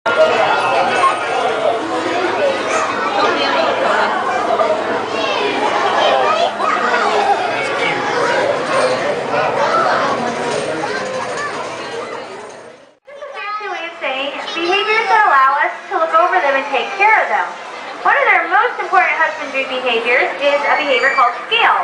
Behaviors that allow us to look over them and take care of them. One of their most important husbandry behaviors is a behavior called scale.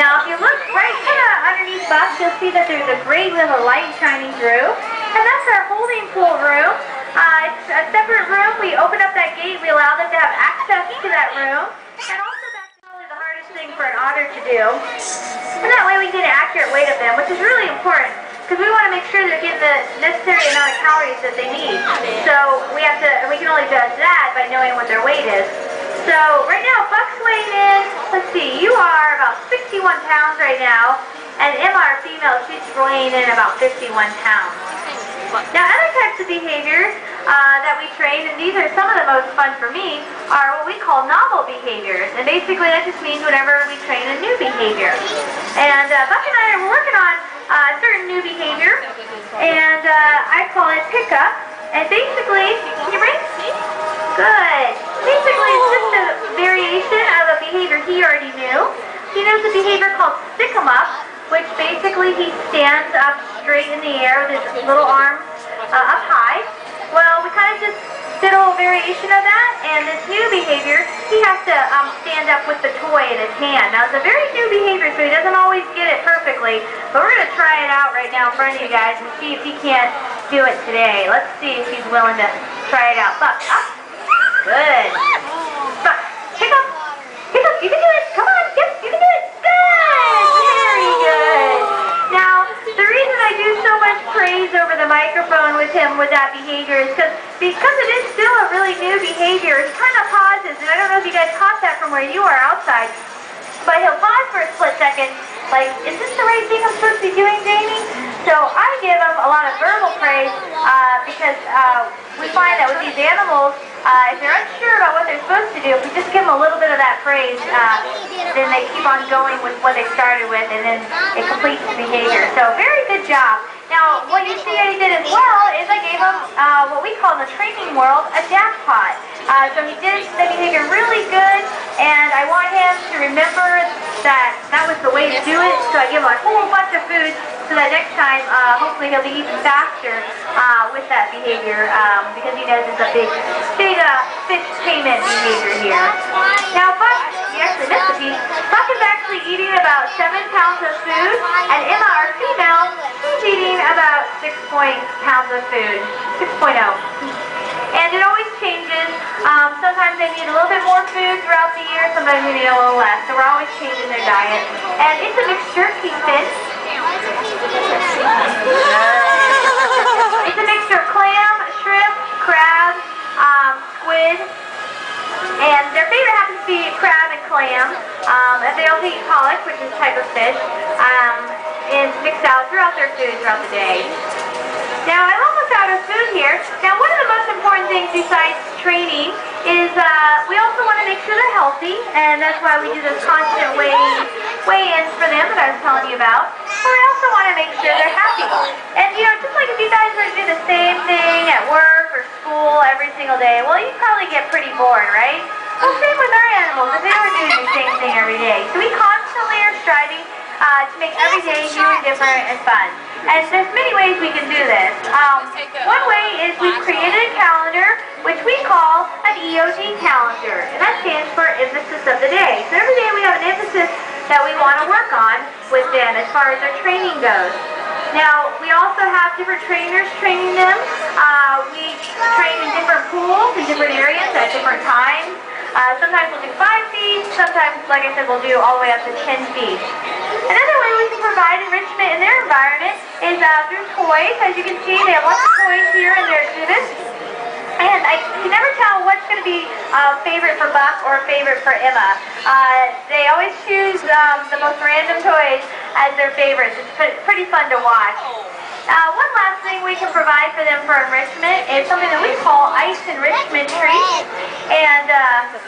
Now, if you look right kind of underneath Buck, you'll see that there's a grate with a light shining through, and that's our holding pool room. It's a separate room. We open up that gate. We allow them to have access to that room, and also that's probably the hardest thing for an otter to do. And that way we get an accurate weight of them, which is really important, because we want to make sure they're getting the necessary amount of calories that they need. So we can only judge that by knowing what their weight is. So right now, Buck's weighing in, let's see, you are about 61 pounds right now, and Emma, our female, she's weighing in about 51 pounds. Now other types of behaviors that we train, and these are some of the most fun for me, are what we call novel behaviors. And basically that just means whenever we train a new behavior. And Buck and I are working on a certain new behavior, and I call it pickup. And basically, can you bring? Good. Basically, it's just a variation of a behavior he already knew. He knows a behavior called stick 'em up, which basically he stands up straight in the air with his little arms up high. Well, we kind of just did a little variation of that, and this new behavior, he has to stand up with the toy in his hand. Now, it's a very new behavior, so he doesn't always get it perfectly, but we're going to try it out right now in front of you guys and see if he can't do it today. Let's see if he's willing to try it out. Buck, up. Good. Buck, pick up. Pick up. You can do it. Come on. Yep, you can do it. Good. Very good. Now, the reason I do so much praise over the microphone with him with that behavior is because it is still a really new behavior. He kind of pauses, and I don't know if you guys caught that from where you are outside, but he'll pause for a split second, like, is this the right thing I'm supposed to be doing, Jamie? So I give him a lot of verbal praise because we find that with these animals, if they're unsure about what they're supposed to do, if we just give them a little bit of that praise, then they keep on going with what they started with, and then it completes the behavior. So very good job. Now, what you see I did as well is I gave him what we call in the training world a jackpot. So he did the behavior really good, and I want him to remember that was the way to do it. So I give him a whole bunch of food so that next time, hopefully he'll be even faster with that behavior because he knows it's a big fish payment behavior here. Now, Buck, you actually missed a piece. Buck is actually eating about 7 pounds of food, and Emma, our female, she's eating about 6 pounds of food, 6.0. And it always changes. Sometimes they need a little bit more food throughout the year, sometimes they need a little less. So we're always changing their diet. And it's a mixture, keep fit. It's a mixture of clam, shrimp, crab, squid, and their favorite happens to be crab and clam. They also eat pollock, which is a type of fish, and mixed out throughout their food throughout the day. Now, I'm almost out of food here. Now, one of the most important things besides training is we also want to make sure they're healthy, and that's why we do this constant weigh-ins for them that I was telling you about. But we also want to make sure they're happy. And, you know, just like if you guys were to do the same thing at work or school every single day, well, you'd probably get pretty bored, right? Well, same with our animals, if they were doing the same thing every day. So we constantly are striving to make every day new and different and fun. And there's many ways we can do this. One way is we've created a calendar, which we call an EOD calendar, and that stands for emphasis of the day. So every day we have an emphasis that we want to work on with them as far as their training goes. Now, we also have different trainers training them. We train in different pools in different areas at different times. Sometimes we'll do 5 feet, sometimes, like I said, we'll do all the way up to 10 feet. Another way we can provide enrichment in their environment is through toys. As you can see, they have lots of toys here in their exhibit. And I can never tell what's going to be favorite for Buck or favorite for Emma. They always choose the most random toys as their favorites. It's pretty fun to watch. One last thing we can provide for them for enrichment is something that we call ice enrichment treats. And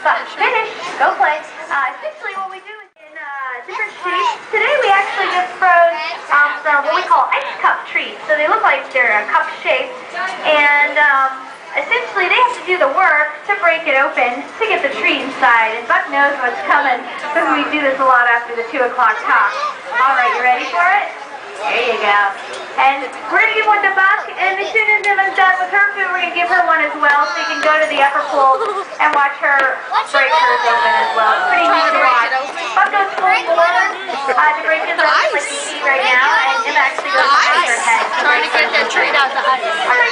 Buck, finish, go play. Essentially what we do is in different shapes. Today we actually just froze some what we call ice cup treats. So they look like they're a cup shape. And essentially they have to do the work to break it open to get the treat inside. And Buck knows what's coming because we do this a lot after the 2 o'clock talk. All right, you ready for it? There you go. And we're going to give one to Buck, and as soon as Emma's done with her food, we're going to give her one as well, so you can go to the upper pool and watch her break hers open as well. It's pretty neat to watch. Buck goes full forward to break his open like you see right now, and Emma actually goes behind her head. Trying to get that treat out the ice.